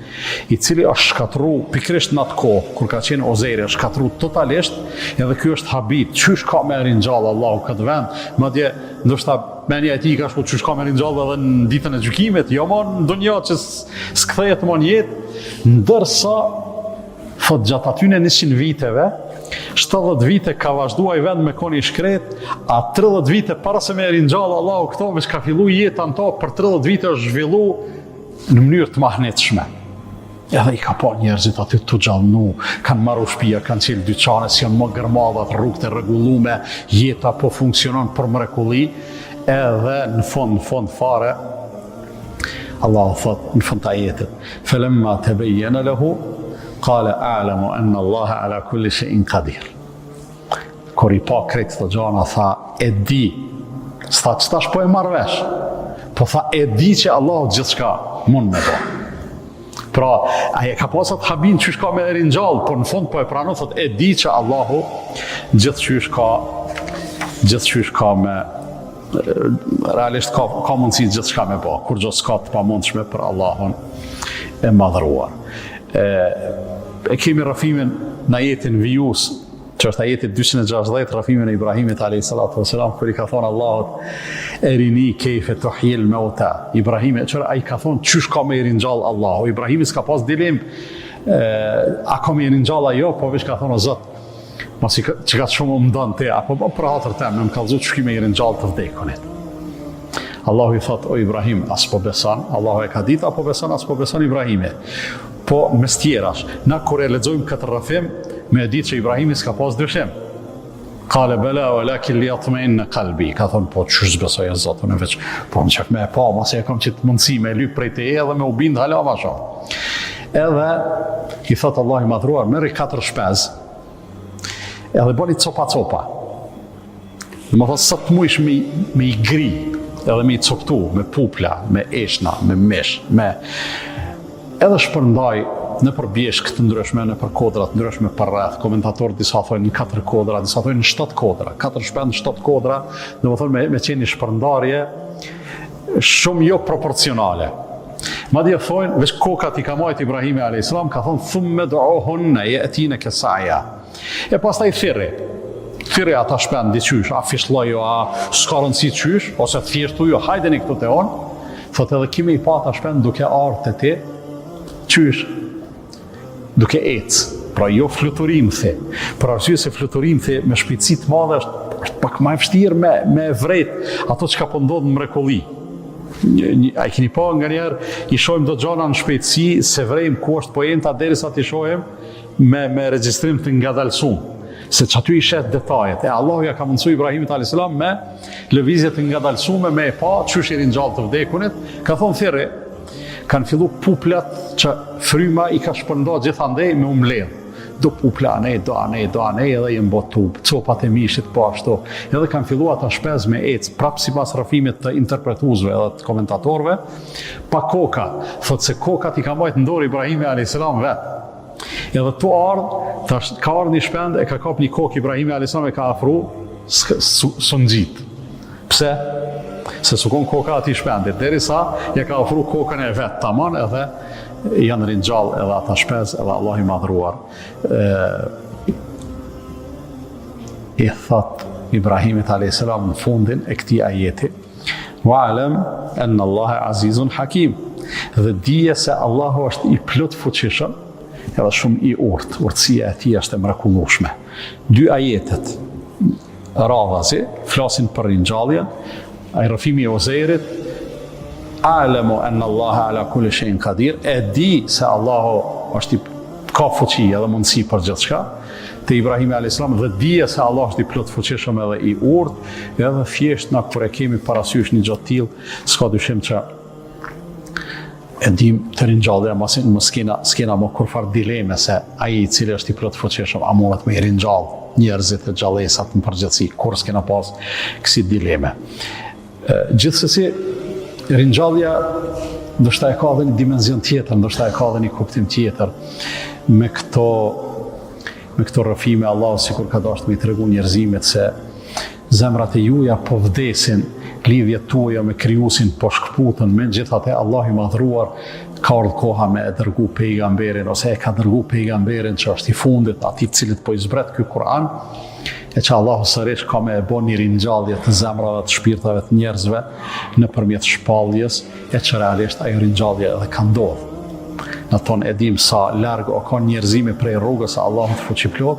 A: i cili është shkatru pikërisht në atë kohë, kur ka qenë Ozeri, është shkatru totalisht, edhe ky është habit. Qysh ka me ringjallë Allahu këtë vend? Madje ndoshta mendja e tij ka qysh ka me ringjallë edhe në ditën e gjykimit, jo më në dunjë që s'kthehet më në jetë, ndërsa thot gjatë atyne 100 viteve, 70 vite ka vazhdua i vend me koni shkret, a 30 vite para se me ringjallë Allahu këto, veç ka fillu jetën to, për 30 vite është zhvillu në mënyrë të mahnetshme. Edhe i ka pa njerëzit aty të gjallnu, kanë marru shtëpia, kanë qelë dyqane, si janë më gërmadhat, rrugët e rregullume, jeta po funksionon për mrekulli, edhe në fund fare, Allahu thot në fund të ajetit, felemma tebayyana lahu qala a'lamu anna Allaha ala kulli shay'in qadir. Kur i pa krejt të gjana, tha, e di, s'tha qëtash po e marrë vesh, po tha, e di që Allahu gjithçka mund me bo. Pra, aje ka pasat habin që shka me ringjallë, por në fund po e pranu, thot, e di që Allahu gjithçysh ka me, realisht ka mundësi gjithçka me bo, kur gjithë s'ka të pa mundshme për Allahun e madhëruar. E kemi rafimin në ajetin vijus, që është ajetit 260, rafimin e Ibrahimit a.s. kër i ka thonë Allahut erini kejfe të hjel me ota. Ibrahimi, qërë a i ka thonë qysh ka me i ringjallë Allahu. Ibrahimi s'ka pas dilim, a ka me i ringjallë ajo, po vish ka thonë o Zot, masi që ka të shumë më mdën te, apo për hatër tem, me më kalëzut që ki me i ringjallë të vdekonit. Allahu i thot, o Ibrahim, as po beson, Allahu e ka dit, apo beson, as po beson Ibrahimi. Po mes tjerash, na kur e lexojmë këtë rrafim, me e ditë që Ibrahimi s'ka pas dyshim. Kale bela walakin liyatma'inna qalbi. Ka thonë, po çysh besoj Zotun e veç, po më çak me e pa, mos e kam qitë mundësi me lyp prej te edhe me u bind hala ma shumë. Edhe i thot Allah i madhruar, merri 4 shpez, edhe bani copa. Dhe më thot, sa të mujsh me i gri, edhe me i coptu, me pupla, me eshna, me mish, edhe shpërndaj në për bjeshk të ndryshme, në për kodra të ndryshme për rreth. Komentatorët disa thojnë në 4 kodra, disa thojnë në 7 kodra. 4 shpend, 7 kodra, dhe më thonë me qenë një shpërndarje shumë jo proporcionale. Madje thojnë, veç kokat i ka majt Ibrahimi a.s. ka thonë, thumme du'uhunna ya'tina kasa'a. E pastaj thirri ata shpend diqysh, a fishlojo, a s'ka rëndësi qysh, ose të thjeshtu jo, hajdeni këtu te on, thot edhe kime i pa ata shpend duke ardhur te ti, qysh, duke ecë, pra jo fluturim the, për arsye se fluturim the me shpejtësi të madhe është pak më e vështirë me vret ato që ka po ndodh në mrekulli. A i keni pa nga njerë, i shohim do gjana në shpejtësi, se vrejmë ku është pojenta derisa t'i shohim me regjistrim të ngadalsum, se që aty i shet detajet. Allahu ja ka mundësu Ibrahimit a.s. me lëvizje të ngadalsume, me e pa qysh i ringjallë të vdekunit, ka thonë thirri, kanë fillu puplat që fryma i ka shpërnda gjithandej me umledh. Do pupla anej, do anej, edhe jenë botub, copat e mishit po ashtu. Edhe kanë fillu ata shpez me ecë, prapë si pas rafimit të interpretuzve edhe të komentatorve, pa koka. Thot se kokat i ka majtë ndorë Ibrahimi a.s. vetë. Edhe tu ardhë, ka ardhë një shpend, e ka kap një kokë Ibrahimi a.s. e ka afru, së nxit. Pse? Se sukon koka ati shpendit, derisa ja ka ofru kokën e vetë taman, edhe janë ringjallë edhe ata shpez, edhe Allah i madhruar. I thot Ibrahimit a.s. në fundin e këtij ajeti, wa'lam anna Allaha azizun hakim. Dhe dije se Allahu është i plot fuqishëm, edhe shumë i urtë, urtësia e tij është e mrekullueshme. 2 ajetet radhazi flasin për ringjalljen. Ai rrafimi i Ozeirit, a'lamu anna Allaha ala kulli shay'in qadir, e di se Allahu është i ka fuqi edhe mundësi për gjithçka. të Ibrahimi a.s. dhe dije se Allah është i plot fuqishëm edhe i urtë, edhe thjesht na kur e kemi parasysh një gjë të tillë, s'ka dyshim që e dim të ringjallja, s'kena më kurfar dileme se ai i cili është i plot fuqishëm a mundet me i ringjall njerëzit e gjallësat në përgjithësi, kur s'kena pas kësi dileme. Gjithsesi, ringjallja ndoshta e ka edhe një dimenzion tjetër, ndoshta e ka edhe një kuptim tjetër me këto rrëfime Allah, sikur ka dashur me i tregu njerëzimit se zemrat e juja po vdesin, lidhjet tuaja me krijuesin po shkputën, megjithatë Allah i madhruar ka ardhur koha me e dërgu pejgamberin, ose e ka dërgu pejgamberin që është i fundit, atij cilit po i zbret ky Kur'an, e që Allahu sërish ka me e bo një ringjallje të zemrave të shpirtave të njerëzve nëpërmjet shpalljes, e që realisht ajo ringjallje edhe ka ndodhur. Në tonë edhim sa larg o ka njerëzimi prej rrugës e Allahut fuqiplot,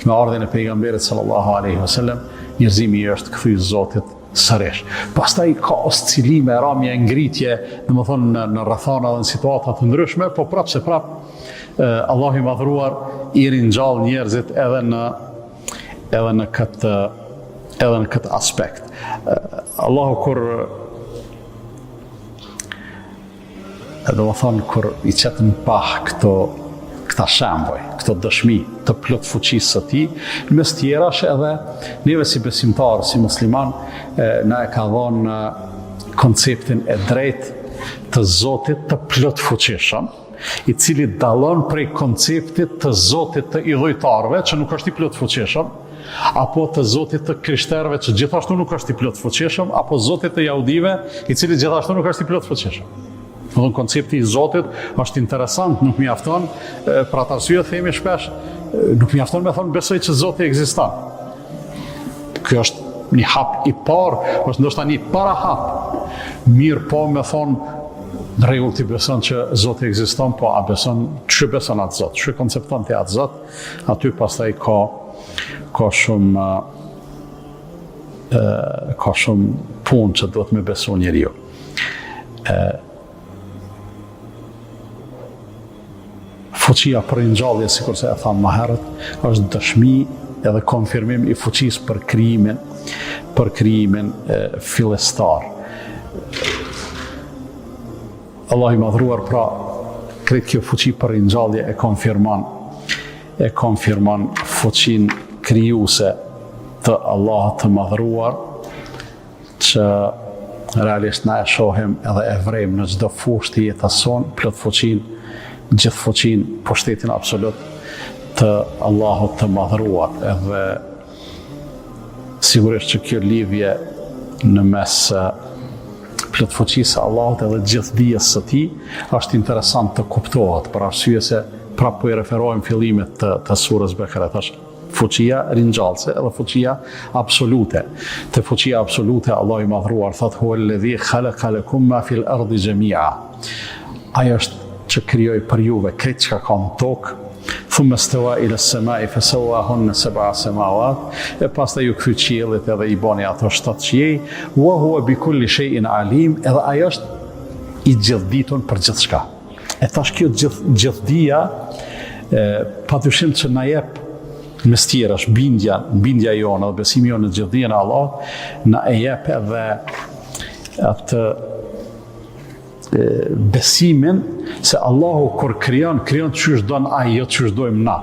A: me ardhjen e pejgamberit sallallahu alaihi wasallam, njerëzimi i është kthy Zotit sërish. Pastaj ka oscilime, ramje, ngritje, domethënë në rrethana dhe në situata të ndryshme, po prapë se prapë Allahu i madhruar i ringjall njerëzit edhe në këtë aspekt. Allahu kur i qetën pah këta shemboj, këto dëshmi të plot fuqisë së tij, mes tjerash edhe neve si besimtarë, si musliman, na e ka dhënë konceptin e drejtë të Zotit të plot fuqishëm, i cili dallon prej konceptit të Zotit të idhujtarëve, që nuk është i plot fuqishëm, apo të Zotit të krishterëve, që gjithashtu nuk është i plot fuqishëm, apo Zotit të jahudive, i cili gjithashtu nuk është i plot fuqishëm. Koncepti i Zotit është interesant, nuk mjafton, për atë arsye themi shpesh, nuk mjafton me thonë besoj që Zoti ekziston. Kjo është një hap i parë, është ndoshta një para hap. Mirë po me thonë, në rregull ti beson që Zoti ekziston, po a beson, ç'e beson atë Zot, ç'e koncepton ti atë Zot, aty pastaj ka shumë punë që duhet me besu njeriu. Fuqia për ringjallje, sikur se e thamë më herët, është dëshmi edhe konfirmim i fuqisë për krijimin fillestar. Allah i madhruar pra kretë kjo fuqi për ringjallje e konfirmon fuqinë krijuese të Allahut të madhruar, që realisht na e shohim edhe e vrejmë në çdo fushë të jetës sonë, plot fuqinë, gjithë fuqinë, pushtetin absolut të Allahut të madhruar. Edhe sigurisht që kjo lidhje në mes plot fuqisë Allahut edhe gjithë dijes së tij është interesant të kuptohet, për arsye se prapë po i referohem fillimit të surës Bekare, thash fuqia ringjallëse edhe fuqia absolute. Te fuqia absolute Allah i madhruar thot huwallazi khalaqa lakum ma fil ardi jami'a. Ai është që krijoi për juve këtë çka ka në tokë, thumma stawa ila as-sama'i fasawwahunna sab'a samawat, e pastaj ju kthy qiellit edhe i bani ato 7 qiell, wa huwa bi kulli shay'in alim, edhe ai është i gjithditur për gjithçka. E thash kjo gjithdia, padyshim që na jep mes tjerash bindja jonë dhe besimi jonë në gjithdijen e Allahut, na e jep edhe atë besimin se Allahu kur krijon çysh don ai, jo çysh dojmë na.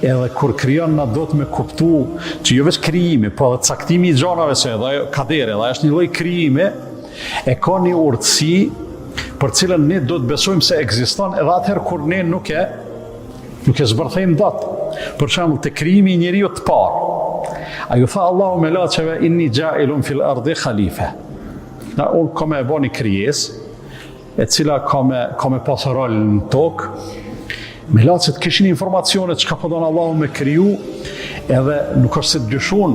A: Edhe kur krijon na do të me kuptu që jo vetëm krijimi, po edhe caktimi i gjanave, se edhe ajo kadere, edhe është një lloj krijimi, e ka një urtësi për cilën ne do të besojmë se ekziston edhe atëherë kur ne nuk e zbërthejmë dot. Për shembull te krijimi i njeriu të parë. Ai tha Allahu me laçeve inni ja'ilun fil ardi khalifa. Na unë kam e bënë krijesë e cila ka me pas rol në tokë, me laçet kishin informacione çka po don Allahu me kriju, edhe nuk është se dyshun,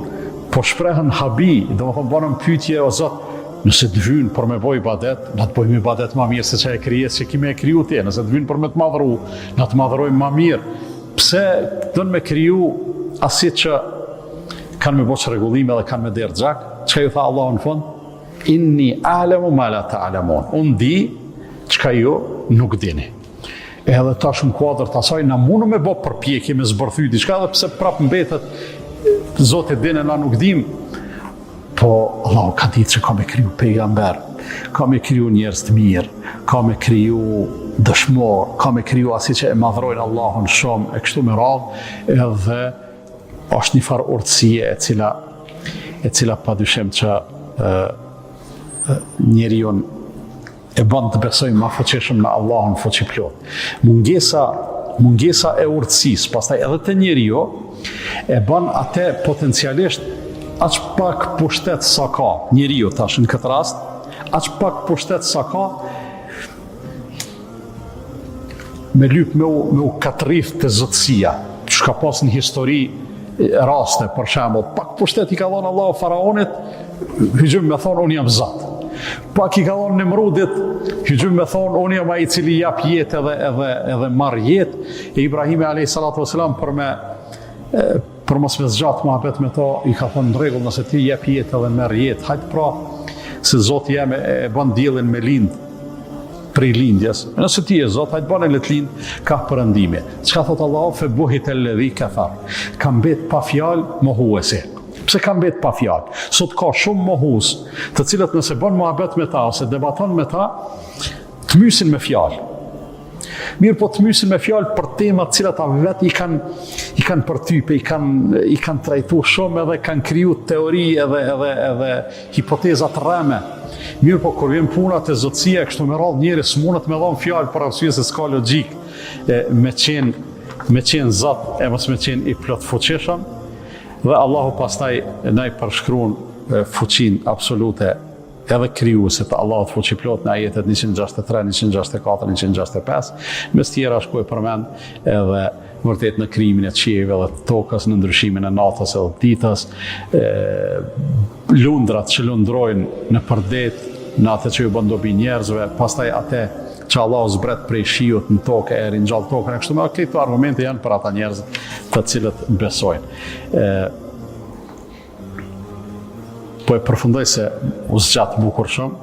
A: po shprehen habi, domethënë bënën pyetje o Zot, nëse të vynë për me bëj ibadet, na të bëjmë ibadet më mirë se çka e krijesë që kime e kriju ti, nëse të vynë për me të madhru, na të madhrojmë më mirë. Pse don me kriju asi që kanë me bosh rregullime dhe kanë me derë xhak, çka ju tha Allahu në fund? Inni a'lamu ma la ta'lamun. Unë di çka ju nuk dini. Edhe tash në kuadër të asaj na mundu me bë përpjekje me zbërthy diçka, edhe pse prapë mbetet Zoti dinë na nuk dim, po Allah ka ditë që ka me kriju pejgamber, ka me kriju njerëz të mirë, ka me kriju dëshmor, ka me kriju asi që e madhrojnë Allahun shumë e kështu me radhë, edhe është një farë urtësie e cila padyshim që njeriu e bën të besojë më fuqishëm në Allahun fuqiplot. Mungesa e urtësisë, pastaj edhe te njeriu e bën atë potencialisht aq pak pushtet sa ka njeriu tash në këtë rast, aq pak pushtet sa ka me lyp me u katrif të zotësia, që ka pas në histori raste, për shembull, pak pushtet i ka dhënë Allahu faraonit, hyjëm me thonë unë jam Zot. Pak i ka dhënë Nimrudit, hyjëm me thonë unë jam ai i cili jap jetë edhe marr jetë. E Ibrahimi alayhi salatu wasalam për mos me zgjatë mohabet me to, i ka thonë në rregull, nëse ti jep jetë edhe merr jetë, hajt pra, se Zoti jam e bën diellin me lind prej lindjes. Nëse ti je Zot, hajt bane le të lind, ka perëndime. Çka thot Allahu, fe buhit alladhi kafar. Ka mbet pa fjalë mohuesi. Pse ka mbet pa fjalë? Sot ka shumë mohues, të cilët nëse bën mohabet me ta ose debaton me ta, të mysin me fjalë. Mirë po të mysin me fjalë për temat cilat ata vet i kanë përtype, i kanë trajtuar shumë edhe kanë kriju teori edhe hipoteza të rreme. Mirë po kur vjen puna te zotësia kështu me radhë njëri s'mundet me dhon fjalë për arsye se s'ka logjik me qenë Zot e mos me qenë i plot fuqishëm, dhe Allahu pastaj na i përshkruan fuqinë absolute edhe krijuesit të Allahut fuqiplot në ajetet 163, 164, 165, mes tjera shku e përmend edhe vërtet në krijimin e qiejve dhe të tokës, në ndryshimin e natës edhe ditës, lundrat që lundrojnë në përdet, në atë që ju bën dobi njerëzve, pastaj atë që Allahu zbret prej shiut në tokë e ringjall tokën, kështu me këto argumente janë për ata njerëz të cilët besojnë. Po e përfundoj se u zgjat bukur shumë.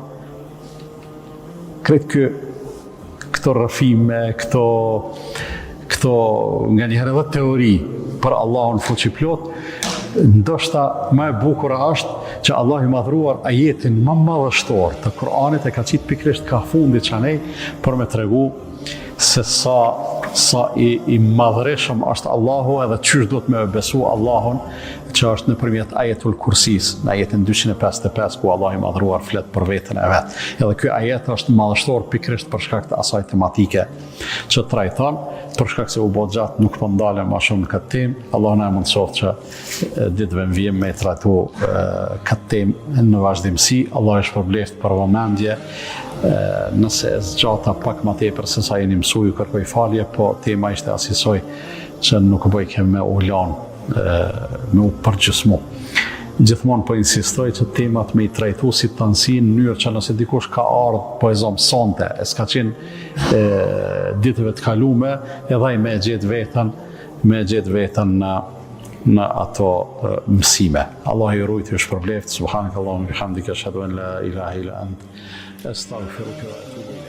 A: Kretë këto rrëfime, këto nga njëherë edhe teori për Allahun fuqiplot, ndoshta më e bukur është që Allah i madhruar ajetin më madhështor të Kur'anit e ka qitë pikrisht ka fundit qanej për me tregu se sa i madhëreshëm është Allahu edhe qysh duhet me besu Allahun, që është nëpërmjet ajetul kursis, në ajetin 255 ku Allah i madhruar flet për veten e vet. Edhe ky ajet është madhështor pikrisht për shkak të asaj tematike që trajton, për shkak se u bë gjatë nuk po ndalem më shumë në këtë temë. Allah na mundsoft që ditëve në vijim me trajtu këtë temë në vazhdimsi. Allah është përbleft për vëmendje. Nëse zgjata pak më tepër se sa jeni mësuar, ju kërkoj falje, po tema ishte asisoj që nuk bëj kem me ulan, me u përgjysmu. Gjithmonë po insistoj që temat me i trajtu si të nësi në mënyrë që nëse dikush ka ardhë po e zonë sonte, e s'ka qenë ditëve të kalume, edhe ai me gjetë vetën në ato mësime. Allah i rujtë ju shpërbleft, subhanak Allahumma bihamdika, ashhadu an la ilaha illa ant, astaghfiruka wa atubu